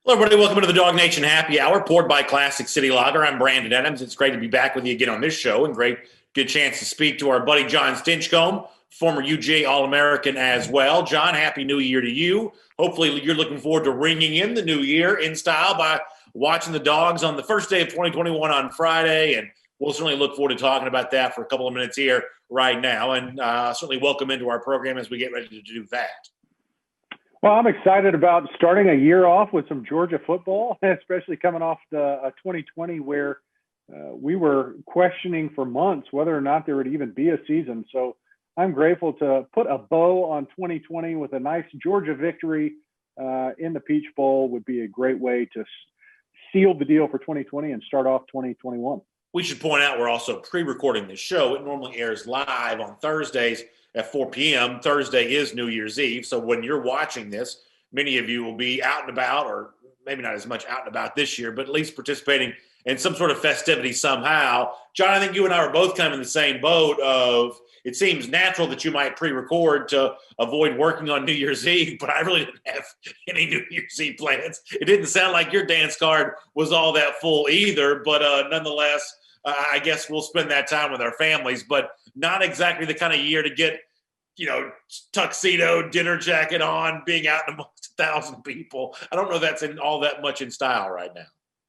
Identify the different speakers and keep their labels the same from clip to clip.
Speaker 1: Hello, everybody. Welcome to the Dog Nation Happy Hour, poured by Classic City Lager. I'm Brandon Adams. It's great to be back with you again on this show, and good chance to speak to our buddy John Stinchcomb, former UGA All-American as well. John, Happy New Year to you. Hopefully, you're looking forward to ringing in the new year in style by watching the Dawgs on the first day of 2021 on Friday, and we'll certainly look forward to talking about that for a couple of minutes here right now, and certainly welcome into our program as we get ready to do that.
Speaker 2: Well, I'm excited about starting a year off with some Georgia football, especially coming off the 2020 where we were questioning for months whether or not there would even be a season. So I'm grateful to put a bow on 2020 with a nice Georgia victory in the Peach Bowl. Would be a great way to seal the deal for 2020 and start off 2021.
Speaker 1: We should point out we're also pre-recording this show. It normally airs live on Thursdays at 4 p.m. Thursday is New Year's Eve. So when you're watching this, many of you will be out and about, or maybe not as much out and about this year, but at least participating in some sort of festivity somehow. John, I think you and I are both kind of in the same boat of it seems natural that you might pre-record to avoid working on New Year's Eve, but I really didn't have any New Year's Eve plans. It didn't sound like your dance card was all that full either, but nonetheless, I guess we'll spend that time with our families, but not exactly the kind of year to get, tuxedo, dinner jacket on, being out amongst 1,000 people. I don't know that's all that much in style right now.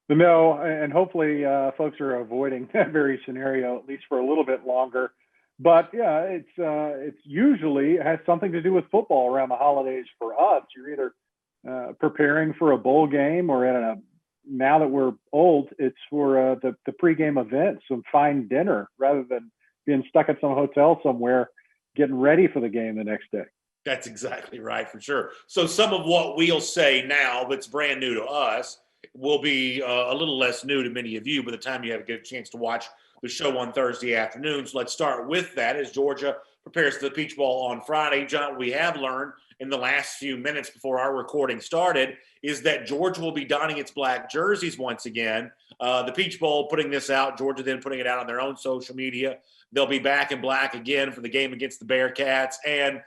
Speaker 2: No, and hopefully folks are avoiding that very scenario, at least for a little bit longer. But yeah, it's usually has something to do with football around the holidays for us. You're either preparing for a bowl game or now that we're old, it's for the pregame event, some fine dinner, rather than being stuck at some hotel somewhere, getting ready for the game the next day.
Speaker 1: That's exactly right, for sure. So some of what we'll say now that's brand new to us will be a little less new to many of you by the time you get a chance to watch the show on Thursday afternoon. So let's start with that as Georgia prepares for the Peach Bowl on Friday. John, we have learned in the last few minutes before our recording started is that Georgia will be donning its black jerseys once again. The Peach Bowl putting this out, Georgia then putting it out on their own social media. They'll be back in black again for the game against the Bearcats. And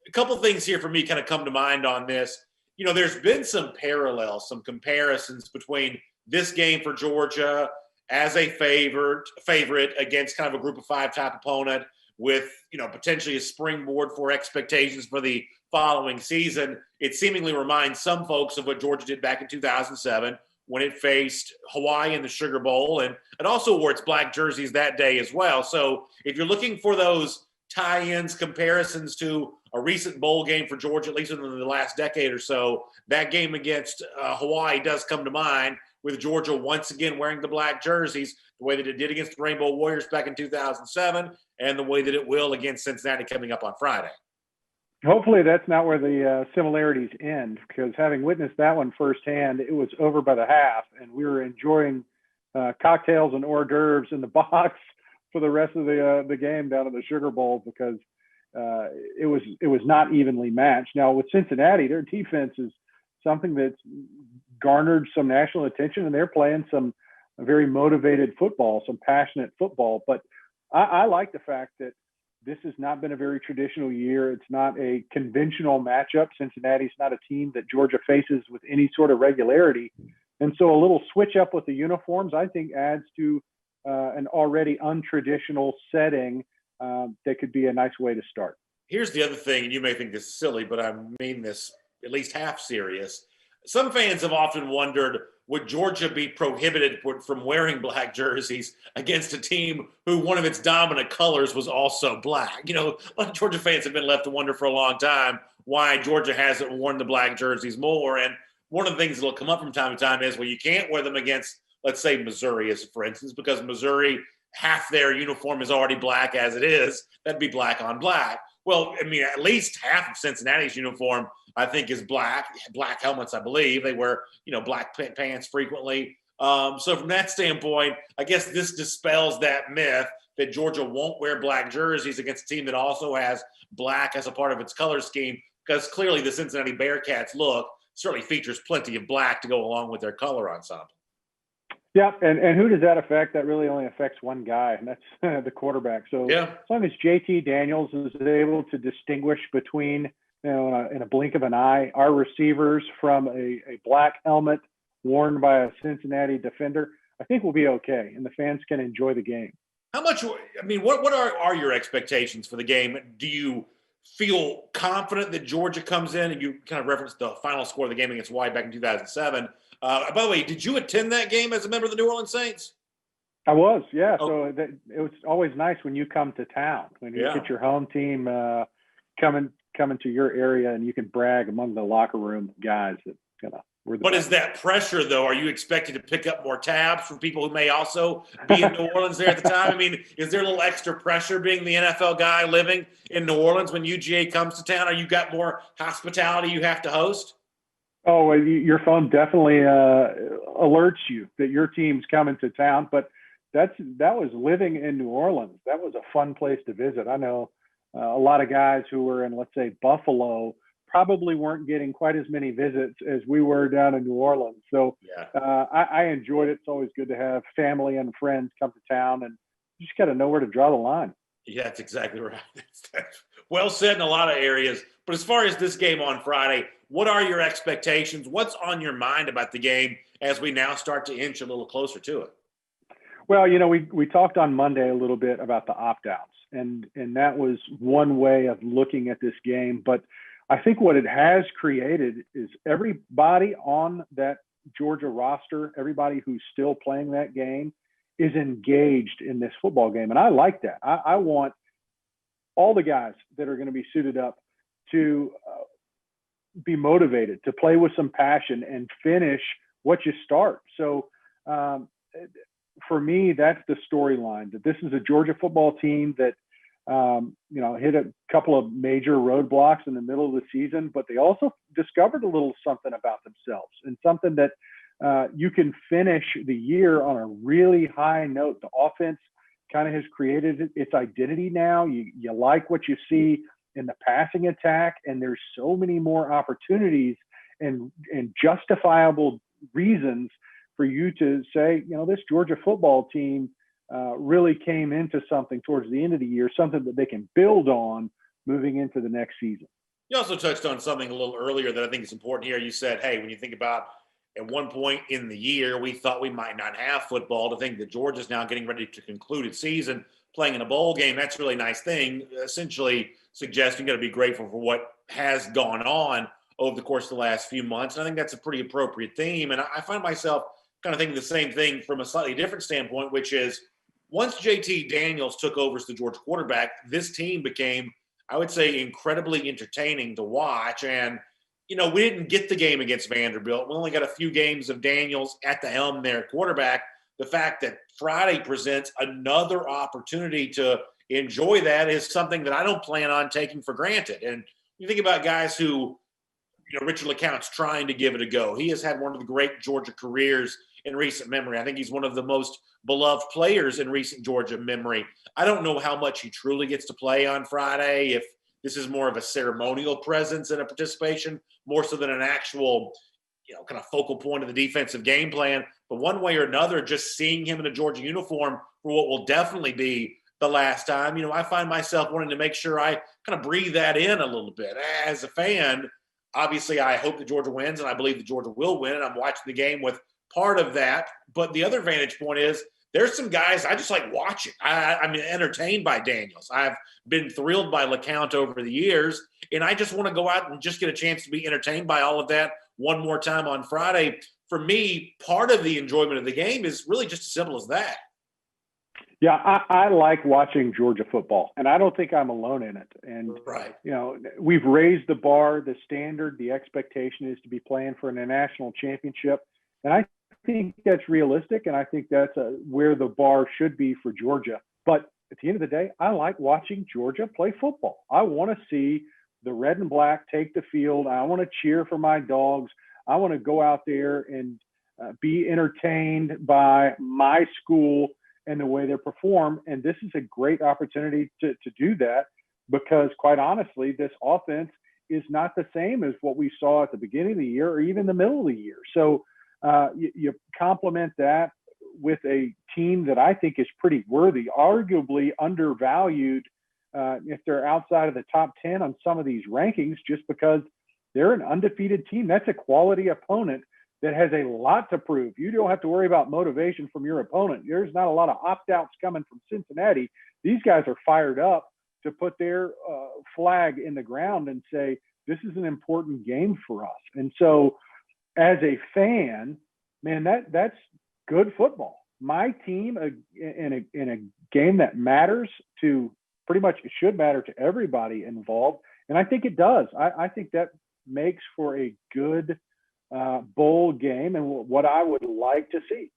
Speaker 1: a couple things here for me kind of come to mind on this. There's been some parallels, some comparisons between this game for Georgia as a favorite against kind of a group of five type opponent with, potentially a springboard for expectations for the following season. It seemingly reminds some folks of what Georgia did back in 2007 when it faced Hawaii in the Sugar Bowl, and it also wore its black jerseys that day as well. So if you're looking for those tie-ins, comparisons to a recent bowl game for Georgia, at least within the last decade or so, that game against Hawaii does come to mind, with Georgia once again wearing the black jerseys, the way that it did against the Rainbow Warriors back in 2007, and the way that it will against Cincinnati coming up on Friday.
Speaker 2: Hopefully that's not where the similarities end, because having witnessed that one firsthand, it was over by the half, and we were enjoying cocktails and hors d'oeuvres in the box for the rest of the game down in the Sugar Bowl, because it was not evenly matched. Now with Cincinnati, their defense is something that's garnered some national attention, and they're playing some very motivated football, some passionate football. But I like the fact that this has not been a very traditional year. It's not a conventional matchup. Cincinnati's not a team that Georgia faces with any sort of regularity. And so a little switch up with the uniforms, I think, adds to an already untraditional setting that could be a nice way to start.
Speaker 1: Here's the other thing, and you may think this is silly, but I mean this at least half serious. Some fans have often wondered, would Georgia be prohibited from wearing black jerseys against a team who one of its dominant colors was also black? A lot of Georgia fans have been left to wonder for a long time why Georgia hasn't worn the black jerseys more. And one of the things that will come up from time to time is, well, you can't wear them against, let's say, Missouri, as for instance, because Missouri, half their uniform is already black as it is. That'd be black on black. Well, I mean, at least half of Cincinnati's uniform, I think, is black helmets, I believe. They wear, black pants frequently. So from that standpoint, I guess this dispels that myth that Georgia won't wear black jerseys against a team that also has black as a part of its color scheme, because clearly the Cincinnati Bearcats look certainly features plenty of black to go along with their color ensemble.
Speaker 2: Yeah, and who does that affect? That really only affects one guy, and that's the quarterback. So
Speaker 1: yeah,
Speaker 2: as long as JT Daniels is able to distinguish between, in a blink of an eye, our receivers from a black helmet worn by a Cincinnati defender, I think we'll be okay, and the fans can enjoy the game.
Speaker 1: How much? I mean, what are your expectations for the game? Do you feel confident that Georgia comes in? And you kind of referenced the final score of the game against Hawaii back in 2007. By the way, did you attend that game as a member of the New Orleans Saints?
Speaker 2: I was, yeah.
Speaker 1: Oh.
Speaker 2: So it was always nice when you come to town, when you get your home team coming to your area, and you can brag among the locker room guys that we're the
Speaker 1: But
Speaker 2: best.
Speaker 1: is that pressure, though? Are you expected to pick up more tabs from people who may also be in New Orleans there at the time? I mean, is there a little extra pressure being the NFL guy living in New Orleans when UGA comes to town? Or you got more hospitality you have to host?
Speaker 2: Oh, well, your phone definitely alerts you that your team's coming to town. But that was living in New Orleans. That was a fun place to visit. I know a lot of guys who were in, let's say, Buffalo, probably weren't getting quite as many visits as we were down in New Orleans. So I enjoyed it. It's always good to have family and friends come to town, and you just got to know where to draw the line.
Speaker 1: Yeah, that's exactly right. That's well said in a lot of areas. But as far as this game on Friday, what are your expectations? What's on your mind about the game as we now start to inch a little closer to it?
Speaker 2: Well, we talked on Monday a little bit about the opt-outs, and that was one way of looking at this game. But I think what it has created is everybody on that Georgia roster, everybody who's still playing that game, is engaged in this football game. And I like that. I want all the guys that are going to be suited up to be motivated, to play with some passion and finish what you start. So for me, that's the storyline, that this is a Georgia football team that hit a couple of major roadblocks in the middle of the season, but they also discovered a little something about themselves, and something that you can finish the year on a really high note. The offense kind of has created its identity now. You like what you see in the passing attack, and there's so many more opportunities and justifiable reasons for you to say, this Georgia football team really came into something towards the end of the year, something that they can build on moving into the next season.
Speaker 1: You also touched on something a little earlier that I think is important here. You said, hey, when you think about at one point in the year, we thought we might not have football. To think that Georgia's now getting ready to conclude its season playing in a bowl game, that's a really nice thing, essentially suggesting you got to be grateful for what has gone on over the course of the last few months. And I think that's a pretty appropriate theme. And I find myself kind of thinking the same thing from a slightly different standpoint, which is once JT Daniels took over as the Georgia quarterback, this team became, I would say, incredibly entertaining to watch. And, we didn't get the game against Vanderbilt. We only got a few games of Daniels at the helm there at quarterback. The fact that Friday presents another opportunity to enjoy that is something that I don't plan on taking for granted. And you think about guys who, Richard LeCounte's trying to give it a go. He has had one of the great Georgia careers in recent memory. I think he's one of the most beloved players in recent Georgia memory. I don't know how much he truly gets to play on Friday, if this is more of a ceremonial presence and a participation, more so than an actual, kind of focal point of the defensive game plan. But one way or another, just seeing him in a Georgia uniform for what will definitely be the last time, I find myself wanting to make sure I kind of breathe that in a little bit. As a fan, obviously I hope that Georgia wins, and I believe that Georgia will win, and I'm watching the game with part of that. But the other vantage point is there's some guys I just like watching. I'm entertained by Daniels. I've been thrilled by LeCounte over the years, and I just want to go out and just get a chance to be entertained by all of that one more time on Friday. For me, part of the enjoyment of the game is really just as simple as that.
Speaker 2: Yeah, I like watching Georgia football, and I don't think I'm alone in it. And,
Speaker 1: right.
Speaker 2: We've raised the bar, the standard, the expectation is to be playing for a national championship. And I think that's realistic, and I think that's where the bar should be for Georgia. But at the end of the day, I like watching Georgia play football. I want to see the red and black take the field. I want to cheer for my Dawgs. I want to go out there and be entertained by my school and the way they perform. And this is a great opportunity to do that, because quite honestly, this offense is not the same as what we saw at the beginning of the year or even the middle of the year. So you complement that with a team that I think is pretty worthy, arguably undervalued if they're outside of the top 10 on some of these rankings, just because they're an undefeated team. That's a quality opponent that has a lot to prove. You don't have to worry about motivation from your opponent. There's not a lot of opt-outs coming from Cincinnati. These guys are fired up to put their flag in the ground and say, this is an important game for us. And so as a fan, man, that's good football. My team in a game that matters to pretty much, it should matter to everybody involved. And I think it does. I think that makes for a good bowl game and what I would like to see.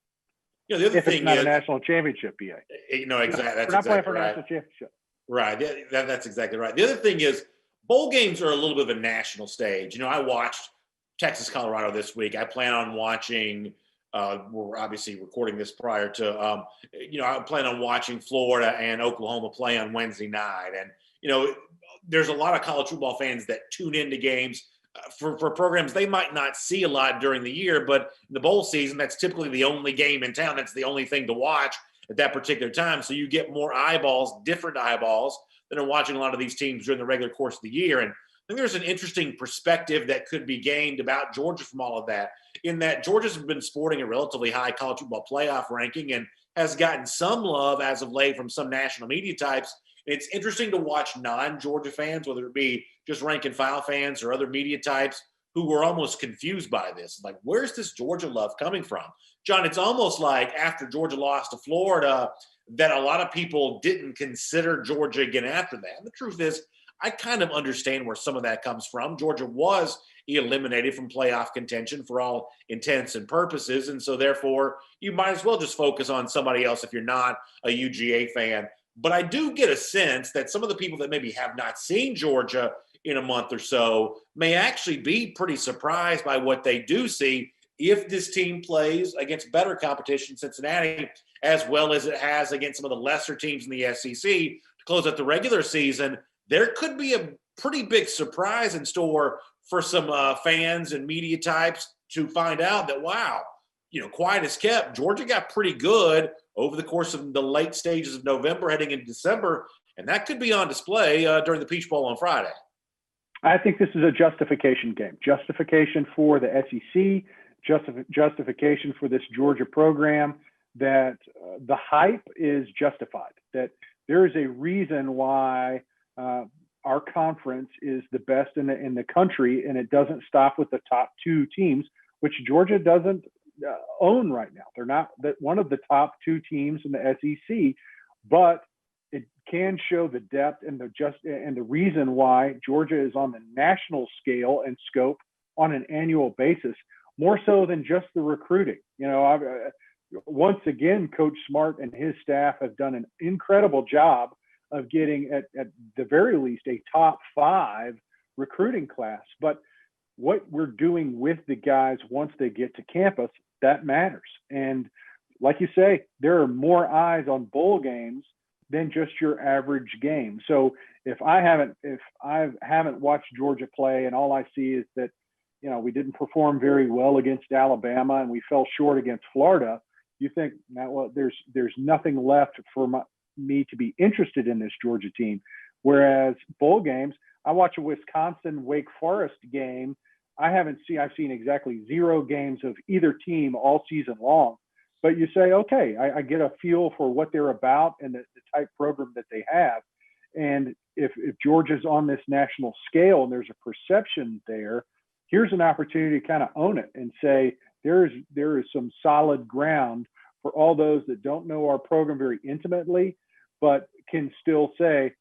Speaker 1: You know, the other
Speaker 2: if
Speaker 1: thing
Speaker 2: it's not
Speaker 1: is
Speaker 2: a national championship, BA.
Speaker 1: You know, exactly. That's
Speaker 2: We're not playing
Speaker 1: exactly
Speaker 2: for a
Speaker 1: right.
Speaker 2: national championship.
Speaker 1: Right. That's exactly right. The other thing is bowl games are a little bit of a national stage. You know, I watched Texas, Colorado this week. I plan on watching, we're obviously recording this prior to, I plan on watching Florida and Oklahoma play on Wednesday night. And, you know, there's a lot of college football fans that tune into games for programs they might not see a lot during the year, but in the bowl season, that's typically the only game in town. That's the only thing to watch at that particular time. So you get more eyeballs, different eyeballs, than are watching a lot of these teams during the regular course of the year. And I think there's an interesting perspective that could be gained about Georgia from all of that, in that Georgia's been sporting a relatively high college football playoff ranking and has gotten some love as of late from some national media types. It's interesting to watch non-Georgia fans, whether it be just rank and file fans or other media types, who were almost confused by this. Like, where's this Georgia love coming from? John, it's almost like after Georgia lost to Florida that a lot of people didn't consider Georgia again after that. And the truth is, I kind of understand where some of that comes from. Georgia was eliminated from playoff contention for all intents and purposes. And so therefore, you might as well just focus on somebody else if you're not a UGA fan. But I do get a sense that some of the people that maybe have not seen Georgia in a month or so may actually be pretty surprised by what they do see if this team plays against better competition, Cincinnati, as well as it has against some of the lesser teams in the SEC to close out the regular season. There could be a pretty big surprise in store for some fans and media types to find out that, wow, you know, quiet as kept, Georgia got pretty good over the course of the late stages of November heading into December, and that could be on display during the Peach Bowl on Friday.
Speaker 2: I think this is a justification game. Justification for the SEC, justification for this Georgia program, that the hype is justified, that there is a reason why our conference is the best in the country, and it doesn't stop with the top two teams, which Georgia doesn't own right now. They're not one of the top two teams in the SEC, but it can show the depth and the reason why Georgia is on the national scale and scope on an annual basis, more so than just the recruiting. You know, once again, Coach Smart and his staff have done an incredible job of getting at the very least a top 5 recruiting class. But what we're doing with the guys once they get to campus, that matters. And like you say, there are more eyes on bowl games than just your average game. So if I haven't watched Georgia play and all I see is that, you know, we didn't perform very well against Alabama and we fell short against Florida, you think, now, well, there's nothing left for me to be interested in this Georgia team. Whereas bowl games, I watch a Wisconsin Wake Forest game. I've seen exactly 0 games of either team all season long. But you say, okay, I get a feel for what they're about and the type program that they have. And if Georgia's on this national scale and there's a perception there, here's an opportunity to kind of own it and say there is some solid ground for all those that don't know our program very intimately, but can still say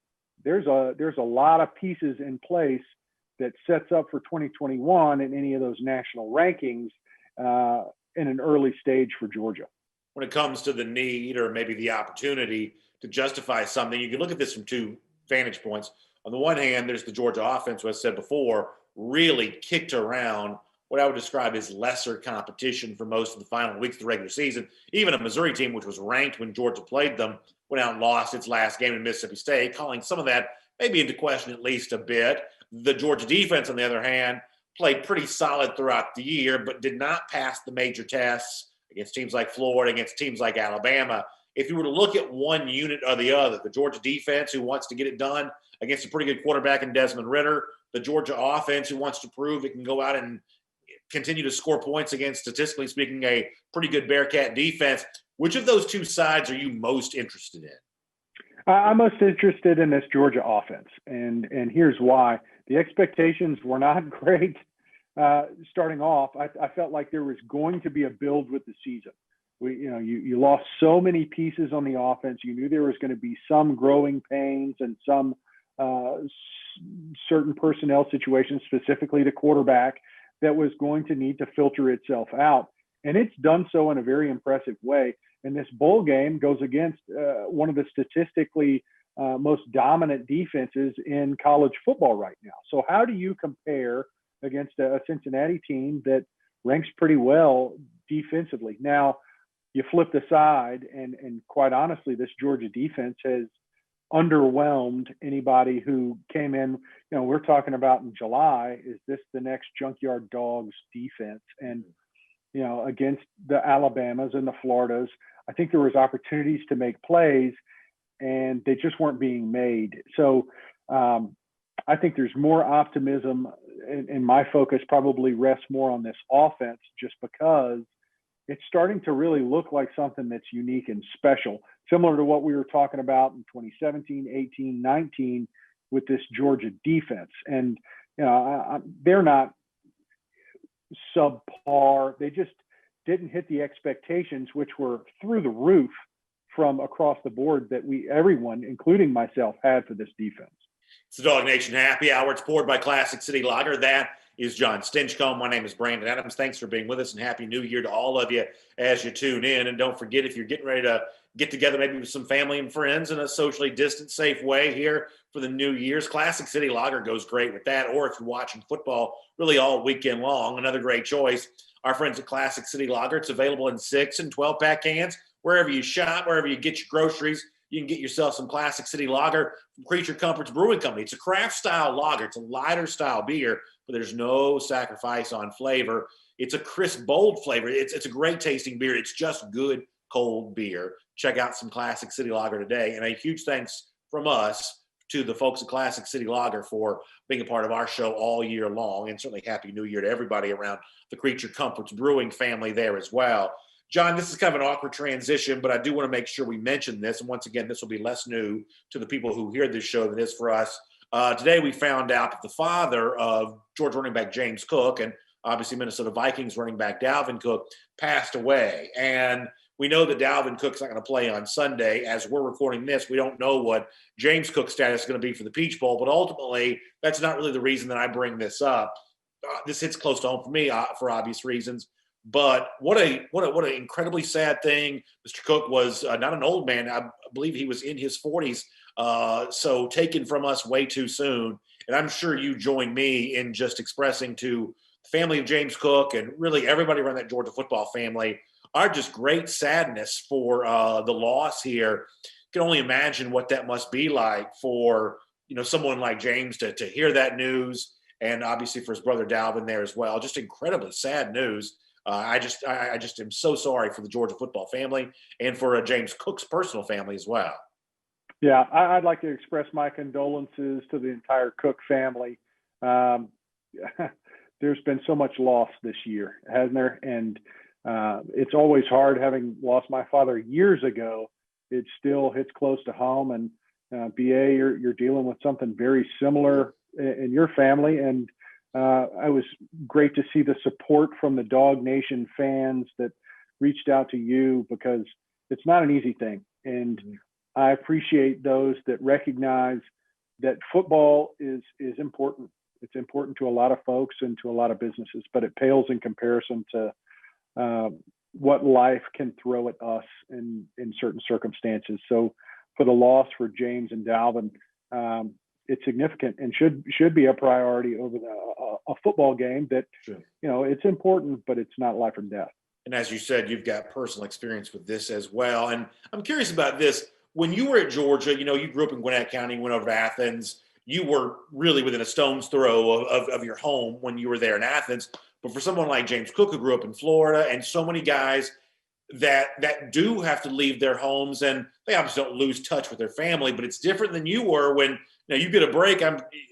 Speaker 2: there's a lot of pieces in place that sets up for 2021 in any of those national rankings in an early stage for Georgia.
Speaker 1: When it comes to the need or maybe the opportunity to justify something, you can look at this from 2 vantage points. On the one hand, there's the Georgia offense, who I said before, really kicked around what I would describe as lesser competition for most of the final weeks of the regular season. Even a Missouri team, which was ranked when Georgia played them, went out and lost its last game in Mississippi State, calling some of that maybe into question at least a bit. The Georgia defense, on the other hand, played pretty solid throughout the year, but did not pass the major tests against teams like Florida, against teams like Alabama. If you were to look at one unit or the other, the Georgia defense, who wants to get it done against a pretty good quarterback in Desmond Ridder, the Georgia offense, who wants to prove it can go out and continue to score points against, statistically speaking, a pretty good Bearcat defense. Which of those two sides are you most interested in?
Speaker 2: I'm most interested in this Georgia offense, and here's why. The expectations were not great starting off. I felt like there was going to be a build with the season. You lost so many pieces on the offense. You knew there was going to be some growing pains and some certain personnel situations, specifically the quarterback, that was going to need to filter itself out. And it's done so in a very impressive way. And this bowl game goes against one of the statistically most dominant defenses in college football right now. So how do you compare against a Cincinnati team that ranks pretty well defensively? Now, you flip the side, and quite honestly, this Georgia defense has underwhelmed anybody who came in. We're talking about in July, is this the next Junkyard Dawgs defense? And, against the Alabamas and the Floridas, I think there was opportunities to make plays, and they just weren't being made. So I think there's more optimism, and my focus probably rests more on this offense, just because it's starting to really look like something that's unique and special, similar to what we were talking about in 2017, 18, 19 with this Georgia defense. And, they're not subpar. They just didn't hit the expectations, which were through the roof from across the board, that everyone, including myself, had for this defense.
Speaker 1: It's the Dog Nation Happy Hour. It's poured by Classic City Lager. That is John Stinchcomb. My name is Brandon Adams. Thanks for being with us, and Happy New Year to all of you as you tune in. And don't forget, if you're getting ready to get together maybe with some family and friends in a socially distant, safe way here for the New Year's, Classic City Lager goes great with that. Or if you're watching football really all weekend long, another great choice. Our friends at Classic City Lager, it's available in 6 and 12-pack cans. Wherever you shop, wherever you get your groceries, you can get yourself some Classic City Lager from Creature Comforts Brewing Company. It's a craft-style lager. It's a lighter-style beer, but there's no sacrifice on flavor. It's a crisp, bold flavor. It's a great-tasting beer. It's just good, cold beer. Check out some Classic City Lager today. And a huge thanks from us to the folks at Classic City Lager for being a part of our show all year long. And certainly Happy New Year to everybody around the Creature Comforts Brewing family there as well. John, this is kind of an awkward transition, but I do want to make sure we mention this. And once again, this will be less new to the people who hear this show than it is for us. Today, we found out that the father of Georgia running back James Cook, and obviously Minnesota Vikings running back Dalvin Cook, passed away. And we know that Dalvin Cook's not going to play on Sunday. As we're recording this, we don't know what James Cook's status is going to be for the Peach Bowl, but ultimately, that's not really the reason that I bring this up. This hits close to home for me for obvious reasons. But what an incredibly sad thing. Mr. Cook was not an old man. I believe he was in his 40s, so taken from us way too soon. And I'm sure you join me in just expressing to the family of James Cook and really everybody around that Georgia football family our just great sadness for the loss here. You can only imagine what that must be like for someone like James to hear that news, and obviously for his brother Dalvin there as well. Just incredibly sad news. I just am so sorry for the Georgia football family and for James Cook's personal family as well.
Speaker 2: Yeah, I'd like to express my condolences to the entire Cook family. There's been so much loss this year, hasn't there? And it's always hard, having lost my father years ago. It still hits close to home. And BA, you're dealing with something very similar in your family. And I was great to see the support from the Dog Nation fans that reached out to you, because it's not an easy thing. And I appreciate those that recognize that football is important. It's important to a lot of folks and to a lot of businesses, but it pales in comparison to what life can throw at us in certain circumstances. So for the loss for James and Dalvin, it's significant and should be a priority over a football game that,
Speaker 1: Sure.
Speaker 2: It's important, but it's not life or death.
Speaker 1: And as you said, you've got personal experience with this as well. And I'm curious about this. When you were at Georgia, you grew up in Gwinnett County, went over to Athens. You were really within a stone's throw of your home when you were there in Athens. But for someone like James Cook, who grew up in Florida, and so many guys that do have to leave their homes, and they obviously don't lose touch with their family, but it's different than you were when Now you get a break.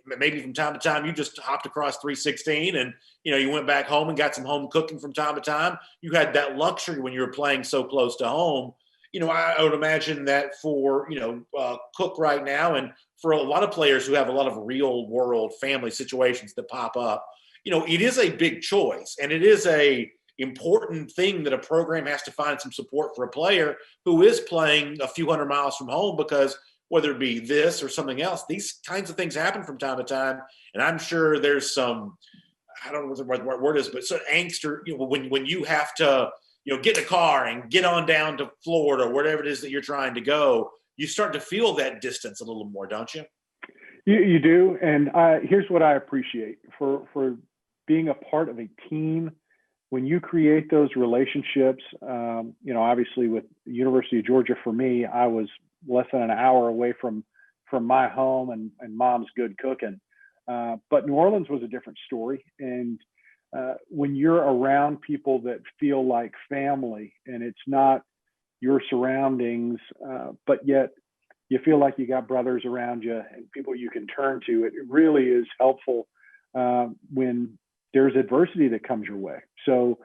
Speaker 1: Maybe from time to time you just hopped across 316 and you went back home and got some home cooking from time to time. You had that luxury when you were playing so close to home. I would imagine that for Cook right now, and for a lot of players who have a lot of real world family situations that pop up, it is a big choice, and it is a important thing that a program has to find some support for a player who is playing a few hundred miles from home, because whether it be this or something else, these kinds of things happen from time to time. And I'm sure there's some, I don't know what the right word is, but some angst, or, when you have to, get in a car and get on down to Florida or whatever it is that you're trying to go, you start to feel that distance a little more, don't you?
Speaker 2: You do. And here's what I appreciate for being a part of a team. When you create those relationships, obviously with the University of Georgia, for me, I was less than an hour away from my home and mom's good cooking. But New Orleans was a different story. And when you're around people that feel like family, and it's not your surroundings, but yet you feel like you got brothers around you and people you can turn to, it really is helpful when there's adversity that comes your way. So,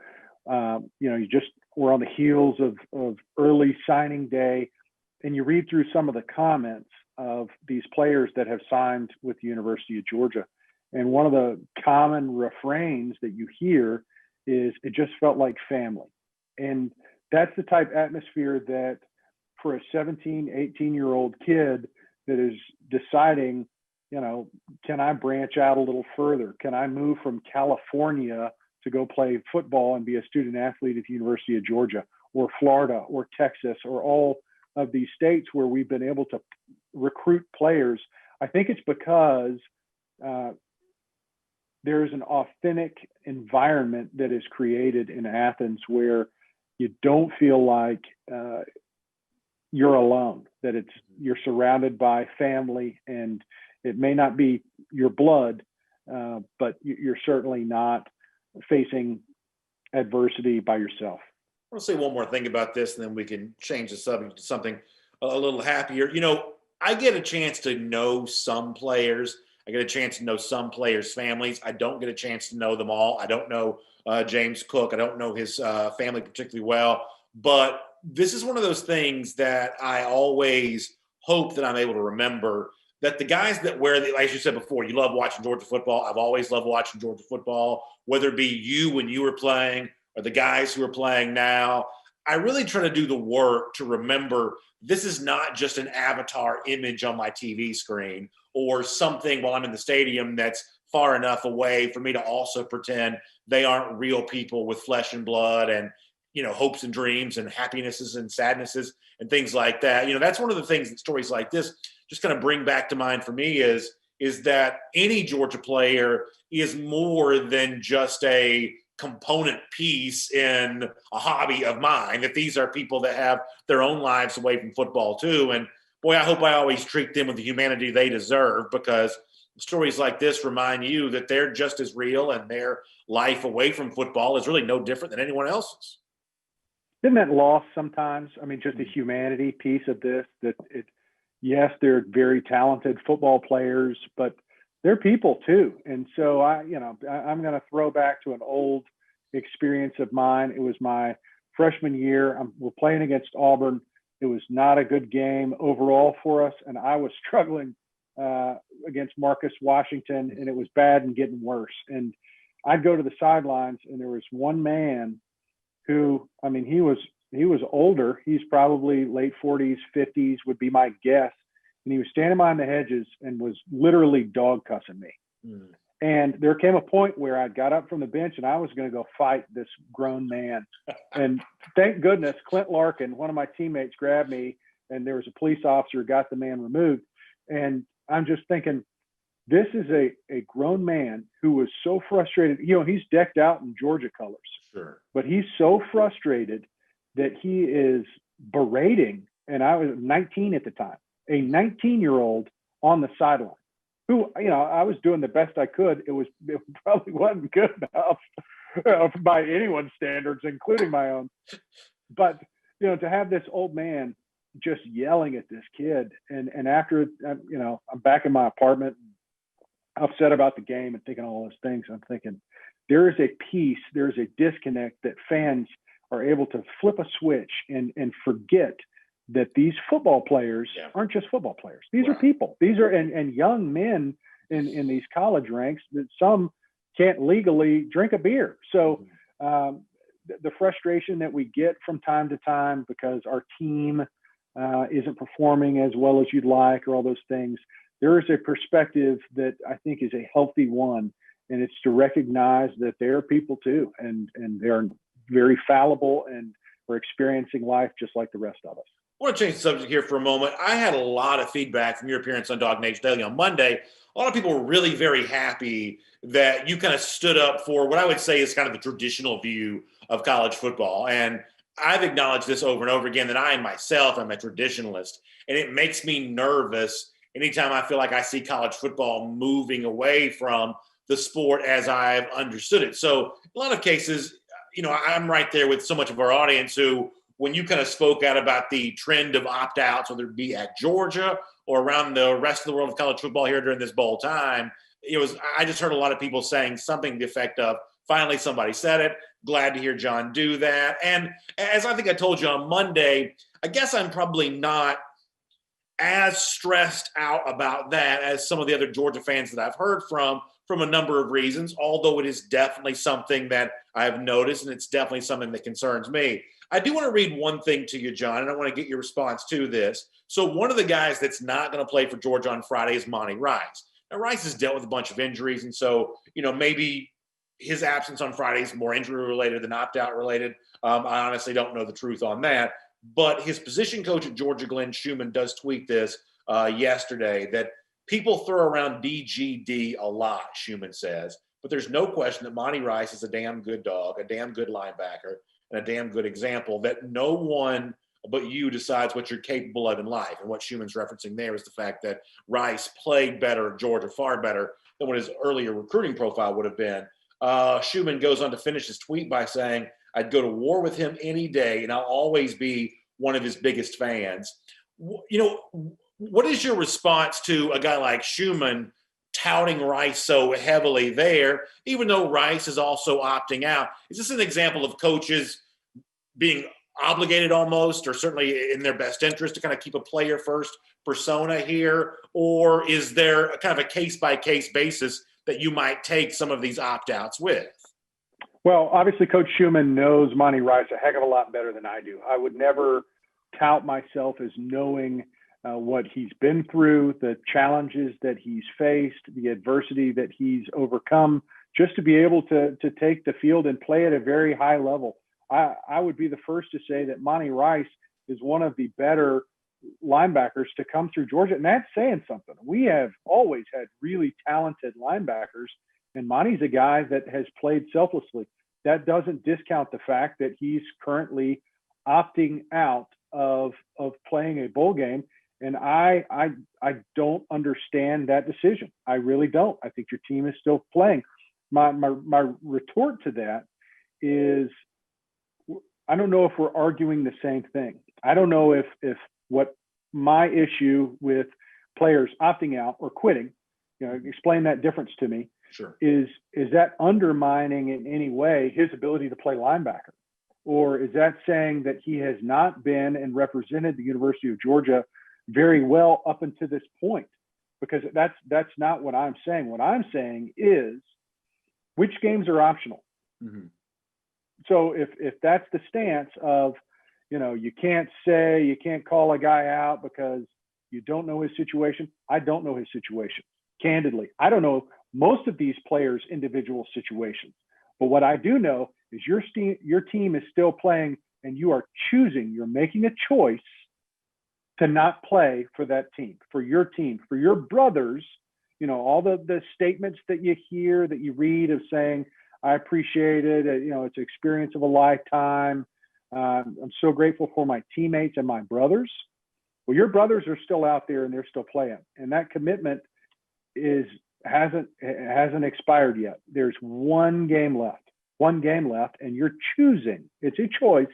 Speaker 2: we're on the heels of early signing day, and you read through some of the comments of these players that have signed with the University of Georgia. And one of the common refrains that you hear is, it just felt like family. And that's the type of atmosphere that for a 17, 18-year-old kid that is deciding, can I branch out a little further? Can I move from California to go play football and be a student athlete at the University of Georgia, or Florida, or Texas, or all of these states where we've been able to recruit players? I think it's because there is an authentic environment that is created in Athens where you don't feel like you're alone, that you're surrounded by family, and it may not be your blood, but you're certainly not facing adversity by yourself.
Speaker 1: I want to say one more thing about this, and then we can change the subject to something a little happier. I get a chance to know some players. I get a chance to know some players' families. I don't get a chance to know them all. I don't know James Cook. I don't know his family particularly well. But this is one of those things that I always hope that I'm able to remember, that the guys that wear the, as you said before, you love watching Georgia football. I've always loved watching Georgia football, whether it be you when you were playing or the guys who are playing now. I really try to do the work to remember this is not just an avatar image on my TV screen or something while I'm in the stadium that's far enough away for me to also pretend they aren't real people with flesh and blood and, hopes and dreams and happinesses and sadnesses and things like that. That's one of the things that stories like this just kind of bring back to mind for me is that any Georgia player is more than just a component piece in a hobby of mine, that these are people that have their own lives away from football too. And boy, I hope I always treat them with the humanity they deserve, because stories like this remind you that they're just as real, and their life away from football is really no different than anyone else's.
Speaker 2: Isn't that lost sometimes? I mean, just the humanity piece of this, yes, they're very talented football players, but they're people too. And so I'm going to throw back to an old experience of mine. It was my freshman year. We're playing against Auburn. It was not a good game overall for us, and I was struggling against Marcus Washington, and it was bad and getting worse. And I'd go to the sidelines, and there was one man who, he was older. He's probably late 40s, 50s would be my guess. And he was standing behind the hedges and was literally dog cussing me. Mm. And there came a point where I got up from the bench and I was going to go fight this grown man. And thank goodness, Clint Larkin, one of my teammates, grabbed me, and there was a police officer who got the man removed. And I'm just thinking, this is a grown man who was so frustrated. He's decked out in Georgia colors,
Speaker 1: sure,
Speaker 2: but he's so frustrated that he is berating, and I was 19 at the time, a 19-year-old on the sideline who, I was doing the best I could. It probably wasn't good enough by anyone's standards, including my own. But, to have this old man just yelling at this kid. And after, I'm back in my apartment, upset about the game and thinking all those things. I'm thinking there is a peace, there's a disconnect that fans are able to flip a switch and forget that these football players aren't just football players. These are people. These are and young men in these college ranks that some can't legally drink a beer. So the frustration that we get from time to time because our team isn't performing as well as you'd like, or all those things, there is a perspective that I think is a healthy one, and it's to recognize that they're people too, and they're very fallible and are experiencing life just like the rest of us.
Speaker 1: I want to change the subject here for a moment. I had a lot of feedback from your appearance on Dog Nation Daily on Monday. A lot of people were really very happy that you kind of stood up for what I would say is kind of the traditional view of college football. And I've acknowledged this over and over again that I myself am a traditionalist, and it makes me nervous anytime I feel like I see college football moving away from the sport as I've understood it. So in a lot of cases, I'm right there with so much of our audience who, when you kind of spoke out about the trend of opt-outs, whether it be at Georgia or around the rest of the world of college football here during this bowl time, I just heard a lot of people saying something to the effect of, finally somebody said it, glad to hear John do that. And as I think I told you on Monday, I guess I'm probably not as stressed out about that as some of the other Georgia fans that I've heard from a number of reasons, although it is definitely something that I've noticed, and it's definitely something that concerns me. I do want to read one thing to you, John, and I want to get your response to this. So one of the guys that's not going to play for Georgia on Friday is Monty Rice. Now, Rice has dealt with a bunch of injuries, and so, maybe his absence on Friday is more injury-related than opt-out related. I honestly don't know the truth on that. But his position coach at Georgia, Glenn Schumann, does tweet this yesterday, that people throw around DGD a lot, Schumann says, but there's no question that Monty Rice is a damn good dog, a damn good linebacker, and a damn good example that no one but you decides what you're capable of in life. And what Schumann's referencing there is the fact that Rice played better at Georgia, far better than what his earlier recruiting profile would have been. Schumann goes on to finish his tweet by saying, I'd go to war with him any day, and I'll always be one of his biggest fans. What is your response to a guy like Schumann touting Rice so heavily there, even though Rice is also opting out? Is this an example of coaches being obligated almost, or certainly in their best interest, to kind of keep a player first persona here? Or is there a kind of a case-by-case basis that you might take some of these opt-outs with?
Speaker 2: Well, obviously, Coach Schumann knows Monty Rice a heck of a lot better than I do. I would never tout myself as knowing what he's been through, the challenges that he's faced, the adversity that he's overcome, just to be able to take the field and play at a very high level. I would be the first to say that Monty Rice is one of the better linebackers to come through Georgia, and that's saying something. We have always had really talented linebackers, and Monty's a guy that has played selflessly. That doesn't discount the fact that he's currently opting out of playing a bowl game. And I don't understand that decision. I really don't. I think your team is still playing. My retort to that is, I don't know if we're arguing the same thing. I don't know if what my issue with players opting out or quitting, explain that difference to me.
Speaker 1: Sure.
Speaker 2: Is that undermining in any way his ability to play linebacker? Or is that saying that he has not been and represented the University of Georgia very well up until this point? Because that's not what I'm saying. What I'm saying is, which games are optional?
Speaker 1: Mm-hmm.
Speaker 2: So if that's the stance of, you can't call a guy out because you don't know his situation. I don't know his situation. Candidly, I don't know most of these players' individual situations. But what I do know is your team is still playing, and you're making a choice to not play for that team, for your brothers. All the statements that you hear, that you read of saying, I appreciate it. It's an experience of a lifetime. I'm so grateful for my teammates and my brothers. Well, your brothers are still out there and they're still playing. And that commitment hasn't expired yet. There's one game left, and you're choosing. It's a choice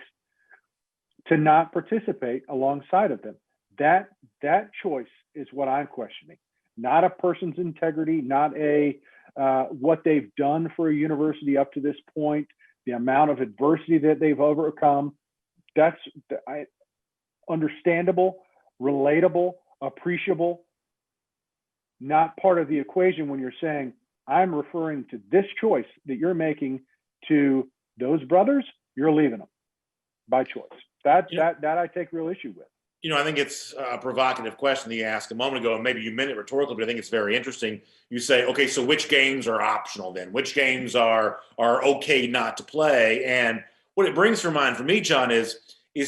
Speaker 2: to not participate alongside of them. That choice is what I'm questioning, not a person's integrity, not a what they've done for a university up to this point, the amount of adversity that they've overcome. That's understandable, relatable, appreciable, not part of the equation when you're saying, I'm referring to this choice that you're making to those brothers, you're leaving them by choice. That I take real issue with.
Speaker 1: I think it's a provocative question that you asked a moment ago, and maybe you meant it rhetorically, but I think it's very interesting. You say, okay, so which games are optional then? Which games are okay not to play? And what it brings to mind for me, John, is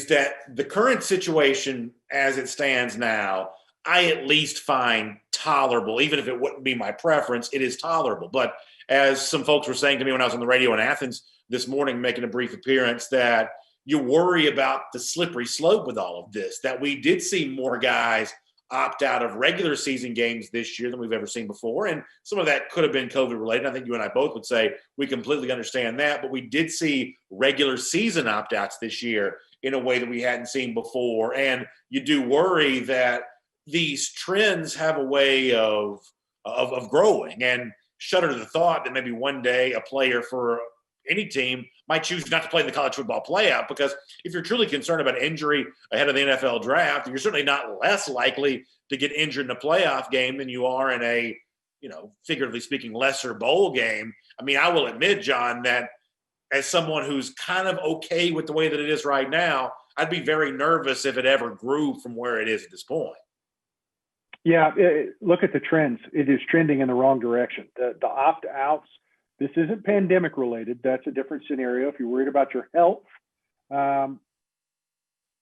Speaker 1: that the current situation as it stands now, I at least find tolerable. Even if it wouldn't be my preference, it is tolerable. But as some folks were saying to me when I was on the radio in Athens this morning, making a brief appearance, that you worry about the slippery slope with all of this, that we did see more guys opt out of regular season games this year than we've ever seen before. And some of that could have been COVID related. I think you and I both would say we completely understand that, but we did see regular season opt outs this year in a way that we hadn't seen before. And you do worry that these trends have a way of growing, and shudder to the thought that maybe one day a player for any team might choose not to play in the college football playoff, because if you're truly concerned about injury ahead of the NFL draft, you're certainly not less likely to get injured in a playoff game than you are in a, figuratively speaking, lesser bowl game. I mean, I will admit, John, that as someone who's kind of okay with the way that it is right now, I'd be very nervous if it ever grew from where it is at this point.
Speaker 2: Yeah, look at the trends. It is trending in the wrong direction. The opt-outs, this isn't pandemic related. That's a different scenario. If you're worried about your health,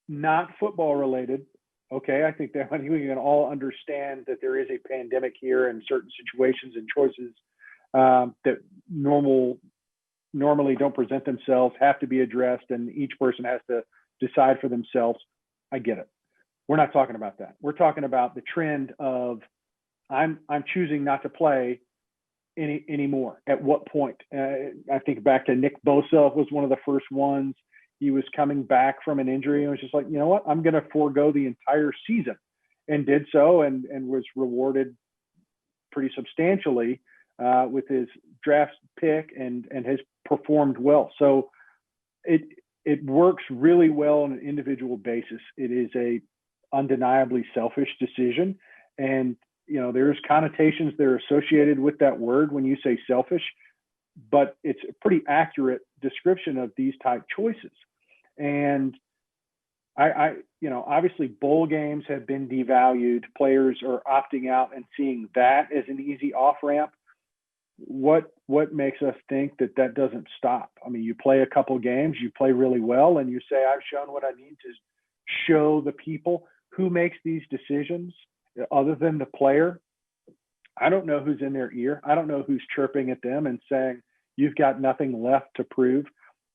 Speaker 2: not football related, okay, I think that we can all understand that there is a pandemic here and certain situations and choices that normally don't present themselves, have to be addressed, and each person has to decide for themselves. I get it. We're not talking about that. We're talking about the trend of I'm choosing not to play anymore. At what point? I think back to Nick Bosa was one of the first ones. He was coming back from an injury and was just like, you know what? I'm going to forego the entire season, and did so, and was rewarded pretty substantially with his draft pick, and has performed well. So it works really well on an individual basis. It is a undeniably selfish decision, and there's connotations that are associated with that word when you say selfish, but it's a pretty accurate description of these type choices. And I obviously bowl games have been devalued. Players are opting out and seeing that as an easy off ramp. What makes us think that doesn't stop? I mean, you play a couple games, you play really well, and you say, I've shown what I need to show the people. Who makes these decisions other than the player? I don't know who's in their ear. I don't know who's chirping at them and saying, you've got nothing left to prove.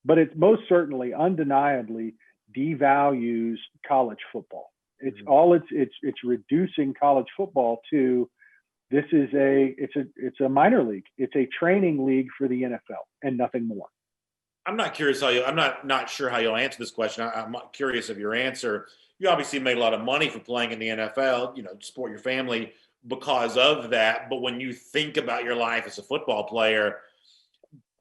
Speaker 2: But it most certainly, undeniably devalues college football. It's reducing college football to, this is it's a minor league. It's a training league for the NFL and nothing more.
Speaker 1: I'm not not sure how you'll answer this question. I'm curious of your answer. You obviously made a lot of money for playing in the NFL, to support your family because of that. But when you think about your life as a football player,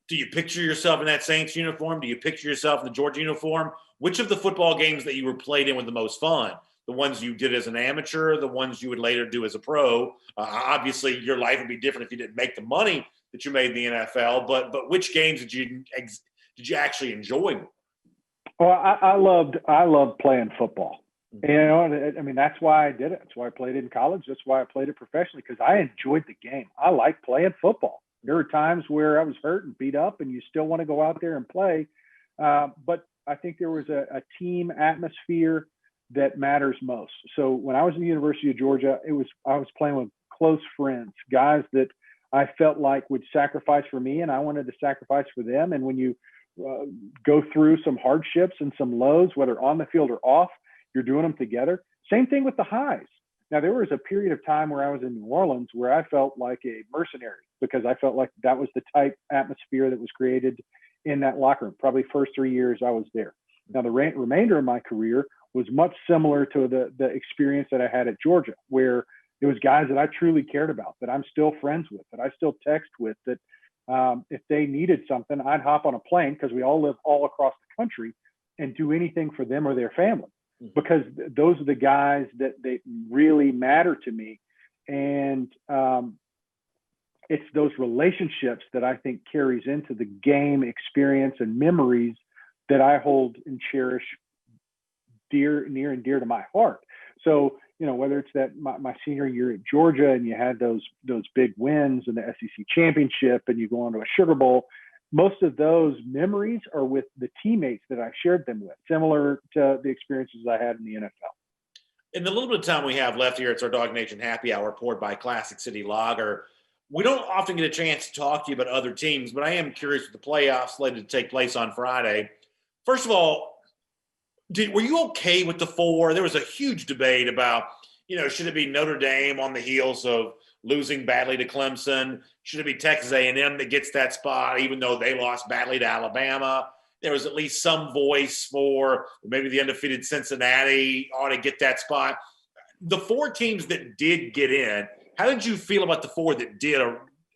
Speaker 1: do you picture yourself in that Saints uniform? Do you picture yourself in the Georgia uniform? Which of the football games that you were played in were the most fun? The ones you did as an amateur, the ones you would later do as a pro? Obviously, your life would be different if you didn't make the money that you made in the NFL. But which games did you actually enjoy?
Speaker 2: Well, I loved playing football. I mean, that's why I did it. That's why I played it in college. That's why I played it professionally, because I enjoyed the game. I like playing football. There were times where I was hurt and beat up, and you still want to go out there and play. But I think there was a team atmosphere that matters most. So when I was in the University of Georgia, I was playing with close friends, guys that I felt like would sacrifice for me, and I wanted to sacrifice for them. And when you go through some hardships and some lows, whether on the field or off, you're doing them together. Same thing with the highs. Now, there was a period of time where I was in New Orleans where I felt like a mercenary, because I felt like that was the type atmosphere that was created in that locker room. Probably first 3 years I was there. Now, the remainder of my career was much similar to the experience that I had at Georgia, where it was guys that I truly cared about, that I'm still friends with, that I still text with, that if they needed something, I'd hop on a plane, because we all live all across the country, and do anything for them or their family, because those are the guys that they really matter to me. And it's those relationships that I think carries into the game experience and memories that I hold and cherish near and dear to my heart. So, whether it's that my senior year at Georgia, and you had those big wins and the SEC championship, and you go on to a Sugar Bowl, most of those memories are with the teammates that I shared them with, similar to the experiences I had in the NFL.
Speaker 1: In the little bit of time we have left here, it's our Dog Nation Happy Hour poured by Classic City Lager. We don't often get a chance to talk to you about other teams, but I am curious with the playoffs slated to take place on Friday. First of all, were you okay with the 4? There was a huge debate about, should it be Notre Dame on the heels of losing badly to Clemson? Should it be Texas A&M that gets that spot, even though they lost badly to Alabama? There was at least some voice for maybe the undefeated Cincinnati ought to get that spot. The 4 teams that did get in, how did you feel about the 4 that did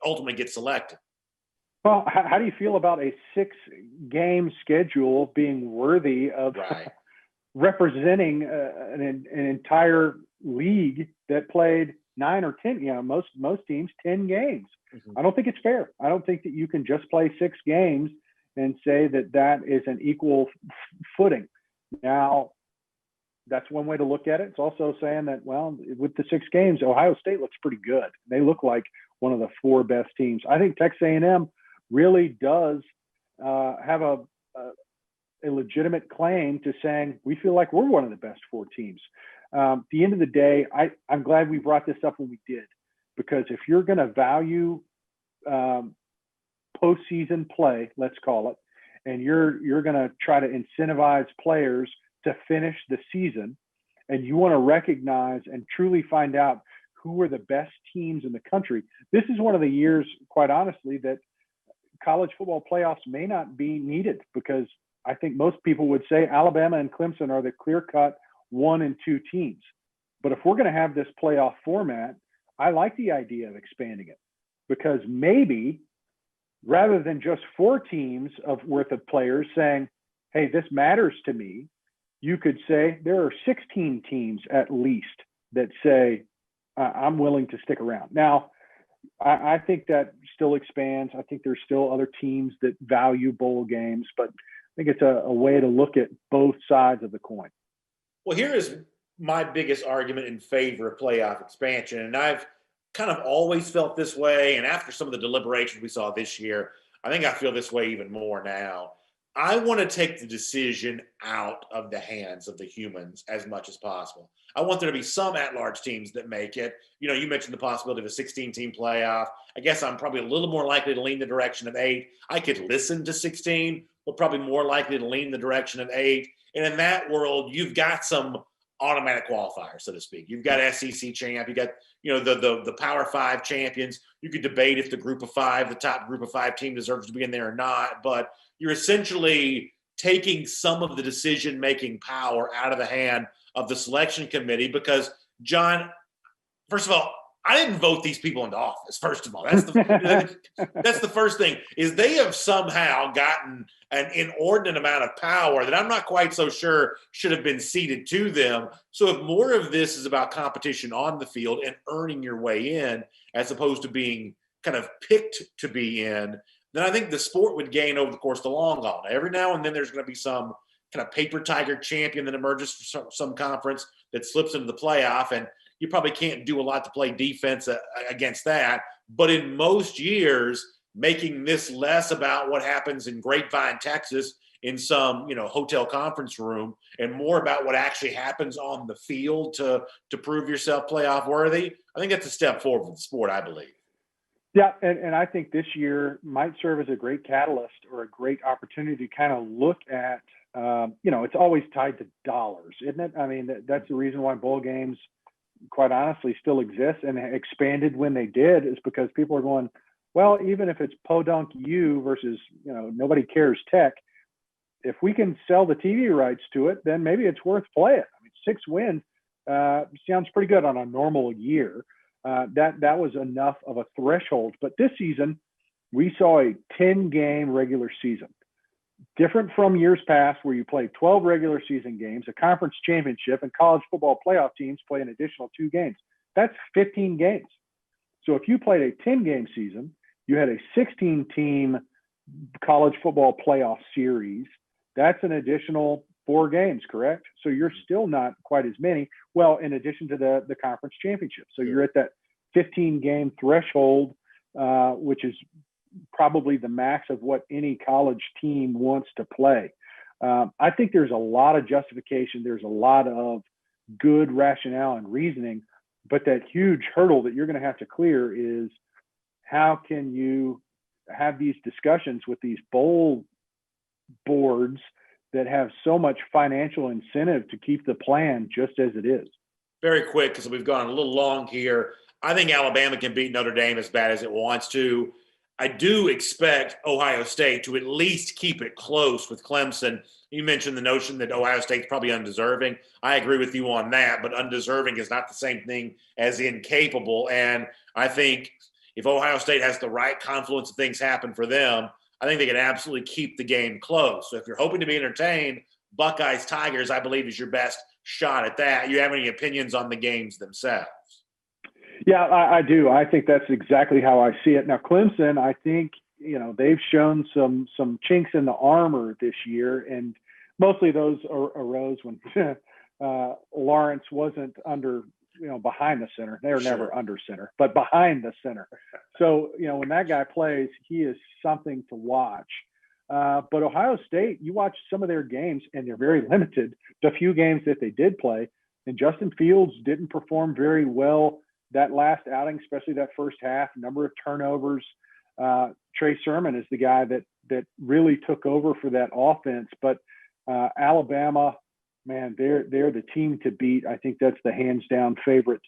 Speaker 1: ultimately get selected?
Speaker 2: Well, how do you feel about a 6-game schedule being worthy of representing an entire league that played 9 or 10, most teams 10 games? Mm-hmm. I don't think it's fair. I don't think that you can just play 6 games and say that is an equal footing. Now, that's one way to look at it. It's also saying that, well, with the 6 games, Ohio State looks pretty good. They look like one of the 4 best teams. I think Texas A&M really does have a legitimate claim to saying we feel like we're one of the best 4 teams. At the end of the day, I'm glad we brought this up when we did, because if you're going to value postseason play, let's call it, and you're going to try to incentivize players to finish the season, and you want to recognize and truly find out who are the best teams in the country, this is one of the years, quite honestly, that college football playoffs may not be needed, because I think most people would say Alabama and Clemson are the clear-cut 1 and 2 teams. But if we're going to have this playoff format, I like the idea of expanding it, because maybe rather than just 4 teams worth of players saying, hey, this matters to me, you could say there are 16 teams at least that say, I'm willing to stick around. Now, I think that still expands. I think there's still other teams that value bowl games, but I think it's a way to look at both sides of the coin.
Speaker 1: Well, here is my biggest argument in favor of playoff expansion, and I've kind of always felt this way, and after some of the deliberations we saw this year, I think I feel this way even more now. I want to take the decision out of the hands of the humans as much as possible. I want there to be some at-large teams that make it. You mentioned the possibility of a 16-team playoff. I guess I'm probably a little more likely to lean the direction of 8. I could listen to 16, but probably more likely to lean the direction of 8. And in that world, you've got some automatic qualifiers, so to speak. You've got SEC champ. You got the Power 5 champions. You could debate if the top group of 5 team deserves to be in there or not, but you're essentially taking some of the decision-making power out of the hand of the selection committee, because, John, first of all, I didn't vote these people into office, first of all. That's the first thing, is they have somehow gotten an inordinate amount of power that I'm not quite so sure should have been ceded to them. So if more of this is about competition on the field and earning your way in, as opposed to being kind of picked to be in, then I think the sport would gain over the course of the long haul. Every now and then there's going to be some kind of paper tiger champion that emerges for some conference that slips into the playoff, and you probably can't do a lot to play defense against that. But in most years, making this less about what happens in Grapevine, Texas, in some hotel conference room, and more about what actually happens on the field to prove yourself playoff worthy, I think that's a step forward for the sport, I believe.
Speaker 2: Yeah, and I think this year might serve as a great catalyst or a great opportunity to kind of look at, it's always tied to dollars, isn't it? I mean, that's the reason why bowl games, quite honestly, still exist and expanded when they did, is because people are going, well, even if it's Podunk U versus, nobody cares Tech, if we can sell the TV rights to it, then maybe it's worth playing. I mean, 6 wins sounds pretty good on a normal year. That was enough of a threshold. But this season, we saw a 10-game regular season. Different from years past where you play 12 regular season games, a conference championship, and college football playoff teams play an additional 2 games. That's 15 games. So if you played a 10-game season, you had a 16-team college football playoff series. That's an additional 4 games, correct? So you're still not quite as many. Well, in addition to the conference championship. So you're at that 15-game threshold, which is probably the max of what any college team wants to play. I think there's a lot of justification. There's a lot of good rationale and reasoning, but that huge hurdle that you're going to have to clear is how can you have these discussions with these bowl boards that have so much financial incentive to keep the plan just as it is?
Speaker 1: Very quick, because we've gone a little long here. I think Alabama can beat Notre Dame as bad as it wants to. I do expect Ohio State to at least keep it close with Clemson. You mentioned the notion that Ohio State's probably undeserving. I agree with you on that, but undeserving is not the same thing as incapable. And I think if Ohio State has the right confluence of things happen for them, I think they can absolutely keep the game close. So if you're hoping to be entertained, Buckeyes, Tigers, I believe, is your best shot at that. You have any opinions on the games themselves?
Speaker 2: Yeah, I do. I think that's exactly how I see it. Now, Clemson, I think, they've shown some chinks in the armor this year, and mostly those arose when Lawrence wasn't behind the center. They were never under center, but behind the center. So, when that guy plays, he is something to watch. But Ohio State, you watch some of their games, and they're very limited. The few games that they did play, and Justin Fields didn't perform very well that last outing, especially that first half, number of turnovers. Trey Sermon is the guy that really took over for that offense. But Alabama, man, they're the team to beat. I think that's the hands down favorite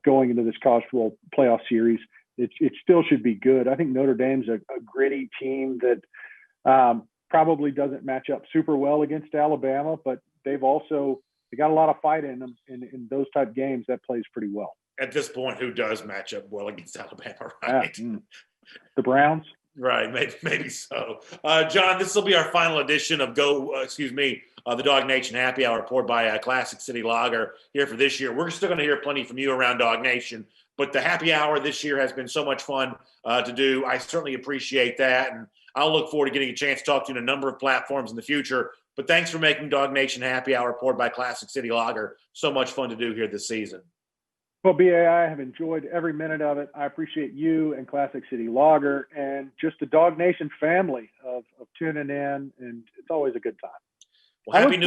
Speaker 2: going into this college football playoff series. It still should be good. I think Notre Dame's a gritty team that probably doesn't match up super well against Alabama, but they got a lot of fight in them in those type games. That plays pretty well.
Speaker 1: At this point, who does match up well against Alabama, right?
Speaker 2: The Browns?
Speaker 1: Right, maybe so. John, this will be our final edition of the Dog Nation Happy Hour, poured by Classic City Lager here for this year. We're still going to hear plenty from you around Dog Nation, but the happy hour this year has been so much fun to do. I certainly appreciate that, and I'll look forward to getting a chance to talk to you on a number of platforms in the future. But thanks for making Dog Nation Happy Hour, poured by Classic City Lager, so much fun to do here this season.
Speaker 2: Well, BAI, have enjoyed every minute of it. I appreciate you and Classic City Lager and just the Dog Nation family of tuning in, and it's always a good time.
Speaker 1: Well,
Speaker 2: I look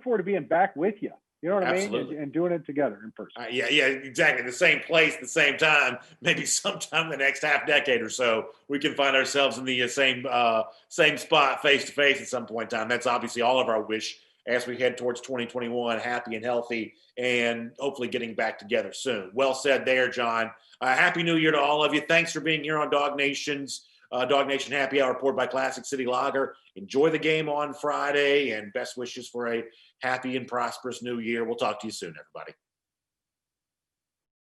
Speaker 2: forward to being back with you. You know what
Speaker 1: Absolutely.
Speaker 2: I mean? And doing it together in person.
Speaker 1: Yeah, exactly. The same place, the same time, maybe sometime in the next half decade or so, we can find ourselves in the same spot face to face at some point in time. That's obviously all of our wish as we head towards 2021, happy and healthy, and hopefully getting back together soon. Well said there, John. Happy New Year to all of you. Thanks for being here on Dog Nation Happy Hour, poured by Classic City Lager. Enjoy the game on Friday, and best wishes for a happy and prosperous new year. We'll talk to you soon, everybody.